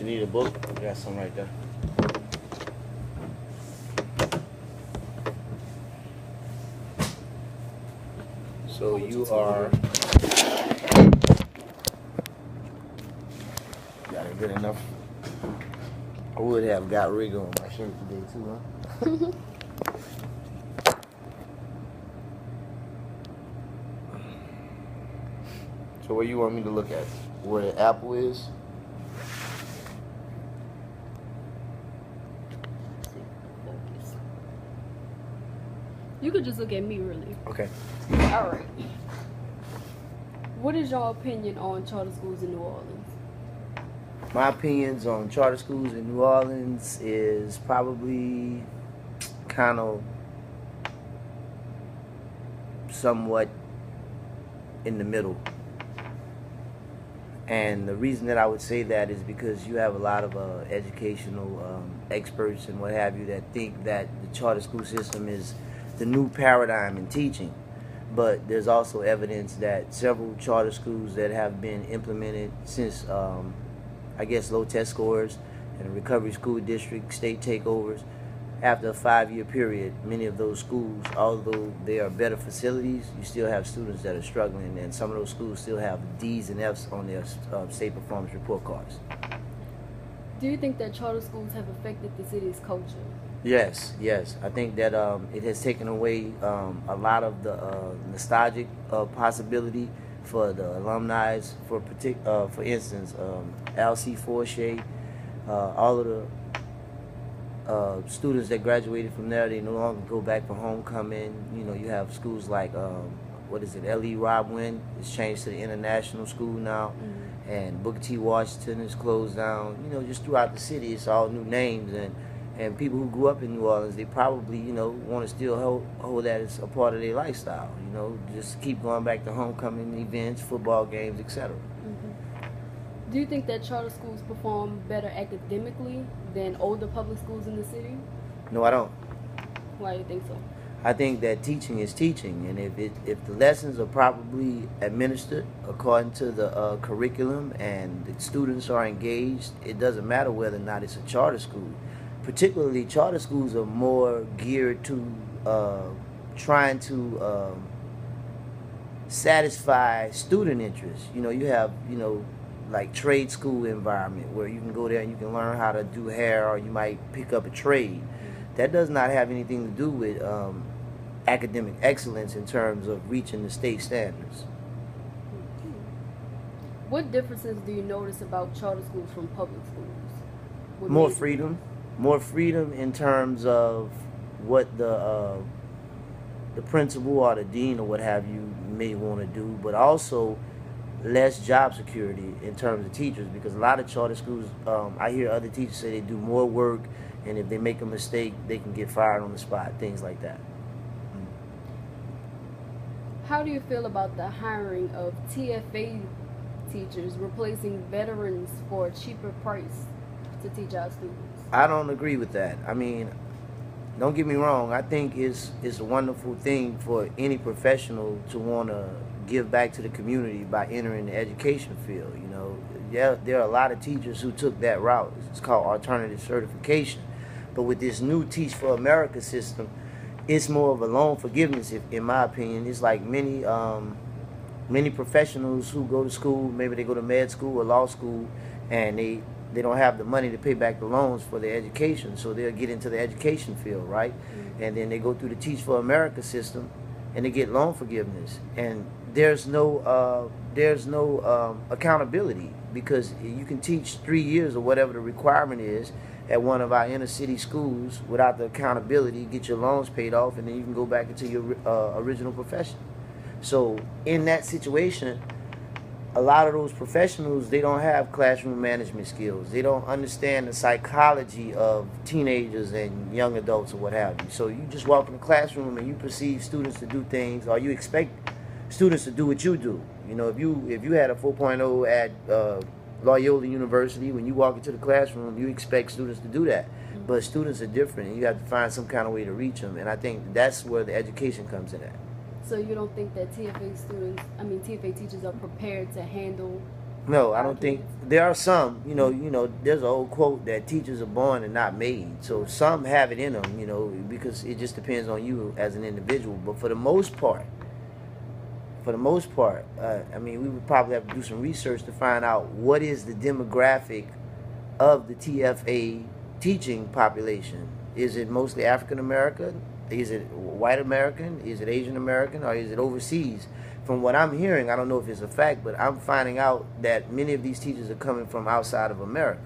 You need a book? I got some right there. So you are. Got it good enough. I would have got Rigger on my shirt today too, huh? So where you want me to look at? Where the apple is? You could just look at me, really. Okay. All right. What is your opinion on charter schools in New Orleans? My opinions on charter schools in New Orleans is probably kind of somewhat in the middle. And the reason that I would say that is because you have a lot of educational experts and what have you that think that the charter school system is the new paradigm in teaching. But there's also evidence that several charter schools that have been implemented since, I guess, low test scores and recovery school district state takeovers, after a 5-year period, many of those schools, although they are better facilities, you still have students that are struggling, and some of those schools still have D's and F's on their state performance report cards. Do you think that charter schools have affected the city's culture? Yes. I think that it has taken away a lot of the nostalgic possibility for the alumni. For instance, L.C. Forshey, all of the students that graduated from there, they no longer go back for homecoming. You know, you have schools like L.E. Robwin is changed to the international school now, and Booker T. Washington is closed down. You know, just throughout the city, it's all new names, and people who grew up in New Orleans, they probably, you know, want to still hold that as a part of their lifestyle. You know, just keep going back to homecoming events, football games, etc. Do you think that charter schools perform better academically than older public schools in the city? No, I don't. Why do you think so? I think that teaching is teaching, and if the lessons are properly administered according to the curriculum and the students are engaged, it doesn't matter whether or not it's a charter school. Particularly, charter schools are more geared to trying to satisfy student interests. You know, you have, you know, like trade school environment where you can go there and you can learn how to do hair, or you might pick up a trade. That does not have anything to do with academic excellence in terms of reaching the state standards. What differences do you notice about charter schools from public schools? More freedom in terms of what the principal or the dean or what have you may want to do, but also less job security in terms of teachers, because a lot of charter schools, I hear other teachers say they do more work, and if they make a mistake, they can get fired on the spot, things like that. How do you feel about the hiring of TFA teachers replacing veterans for a cheaper price to teach our students? I don't agree with that. I mean, don't get me wrong. I think it's a wonderful thing for any professional to want to give back to the community by entering the education field. You know, there are a lot of teachers who took that route. It's called alternative certification. But with this new Teach for America system, it's more of a loan forgiveness, in my opinion. It's like many professionals who go to school, maybe they go to med school or law school, and they don't have the money to pay back the loans for their education, so they'll get into the education field, right? And then they go through the Teach for America system, and they get loan forgiveness, and there's no accountability, because you can teach 3 years or whatever the requirement is at one of our inner city schools without the accountability, get your loans paid off, and then you can go back into your original profession. So in that situation, a lot of those professionals, they don't have classroom management skills. They don't understand the psychology of teenagers and young adults or what have you. So you just walk in the classroom and you perceive students to do things, or you expect students to do what you do. You know, if you had a 4.0 at Loyola University, when you walk into the classroom, you expect students to do that. But students are different, and you have to find some kind of way to reach them. And I think that's where the education comes in at. So you don't think that TFA teachers are prepared to handle No, I our don't think kids? there are some. There's an old quote that teachers are born and not made. So some have it in them, because it just depends on you as an individual. But for the most part, I mean, we would probably have to do some research to find out what is the demographic of the TFA teaching population. Is it mostly African American? Is it white American? Is it Asian American? Or is it overseas? From what I'm hearing, I don't know if it's a fact, but I'm finding out that many of these teachers are coming from outside of America.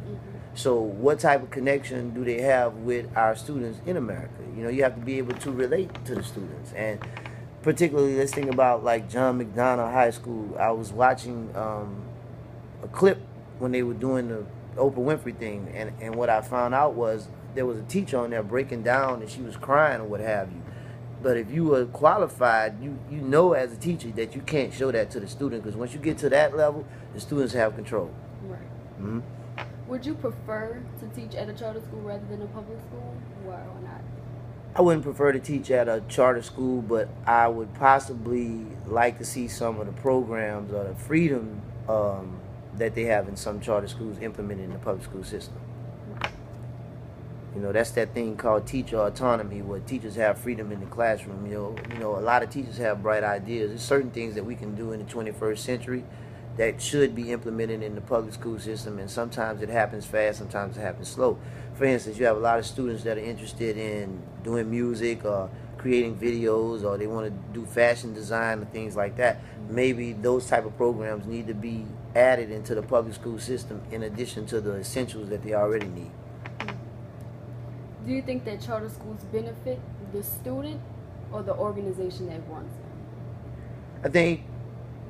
So what type of connection do they have with our students in America? You have to be able to relate to the students. And particularly, let's think about like John McDonough High School. I was watching a clip when they were doing the Oprah Winfrey thing, and what I found out was there was a teacher on there breaking down, and she was crying or what have you. But if you were qualified, you know as a teacher that you can't show that to the student, because once you get to that level, the students have control. Right. Mm-hmm. Would you prefer to teach at a charter school rather than a public school? Why or not? I wouldn't prefer to teach at a charter school, but I would possibly like to see some of the programs or the freedom that they have in some charter schools implemented in the public school system. That's that thing called teacher autonomy, where teachers have freedom in the classroom. A lot of teachers have bright ideas. There's certain things that we can do in the 21st century that should be implemented in the public school system, and sometimes it happens fast, sometimes it happens slow. For instance, you have a lot of students that are interested in doing music or creating videos, or they want to do fashion design and things like that. Maybe those type of programs need to be added into the public school system in addition to the essentials that they already need. Do you think that charter schools benefit the student or the organization that runs them? I think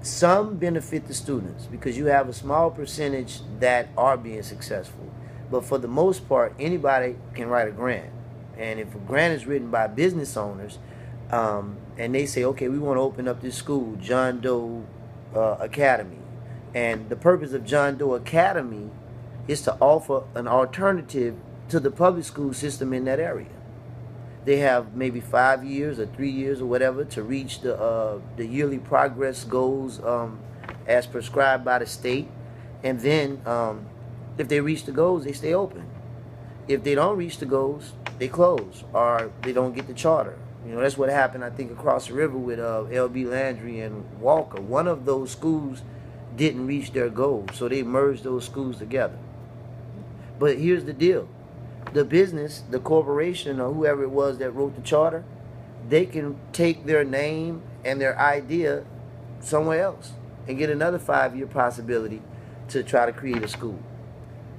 some benefit the students because you have a small percentage that are being successful. But for the most part, anybody can write a grant. And if a grant is written by business owners, and they say, okay, we want to open up this school, John Doe Academy. And the purpose of John Doe Academy is to offer an alternative to the public school system in that area. They have maybe 5 years or 3 years or whatever to reach the yearly progress goals as prescribed by the state. And then if they reach the goals, they stay open. If they don't reach the goals, they close or they don't get the charter. That's what happened, I think, across the river with L.B. Landry and Walker. One of those schools didn't reach their goals, so they merged those schools together. But here's the deal. The business, the corporation, or whoever it was that wrote the charter, they can take their name and their idea somewhere else and get another 5-year possibility to try to create a school.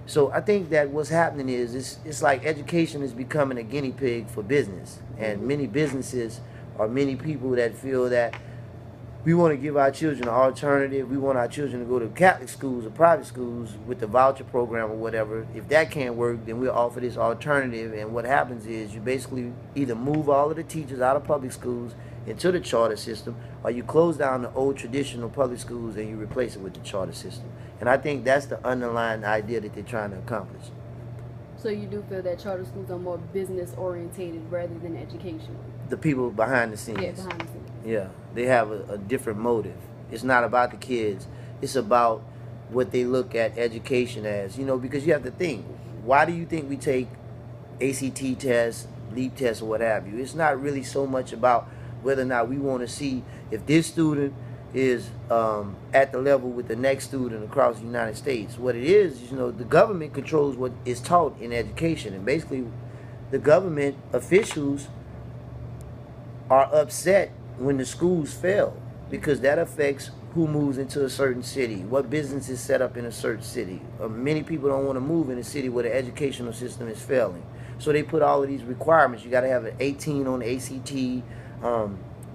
So I think that what's happening is it's like education is becoming a guinea pig for business. And many businesses or many people that feel that we want to give our children an alternative. We want our children to go to Catholic schools or private schools with the voucher program or whatever. If that can't work, then we'll offer this alternative. And what happens is you basically either move all of the teachers out of public schools into the charter system, or you close down the old traditional public schools and you replace it with the charter system. And I think that's the underlying idea that they're trying to accomplish. So you do feel that charter schools are more business orientated rather than educational? The people behind the scenes. Yeah, behind the scenes. Yeah, they have a different motive. It's not about the kids. It's about what they look at education as. Because you have to think, why do you think we take ACT tests, LEAP tests, or what have you? It's not really so much about whether or not we want to see if this student is at the level with the next student across the United States. What it is, the government controls what is taught in education. And basically, the government officials are upset when the schools fail, because that affects who moves into a certain city, what business is set up in a certain city. Many people don't want to move in a city where the educational system is failing. So they put all of these requirements. You got to have an 18 on the ACT.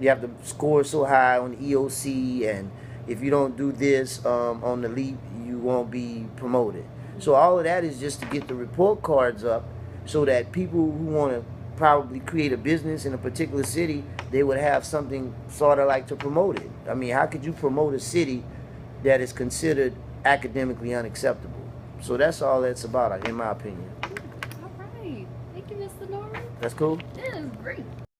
You have to score so high on the EOC, and if you don't do this on the LEAP, you won't be promoted. So all of that is just to get the report cards up so that people who want to probably create a business in a particular city, they would have something sort of like to promote it. I mean, how could you promote a city that is considered academically unacceptable? So that's all that's about, in my opinion. All right. Thank you, Mr. Norris. That's cool? That is great.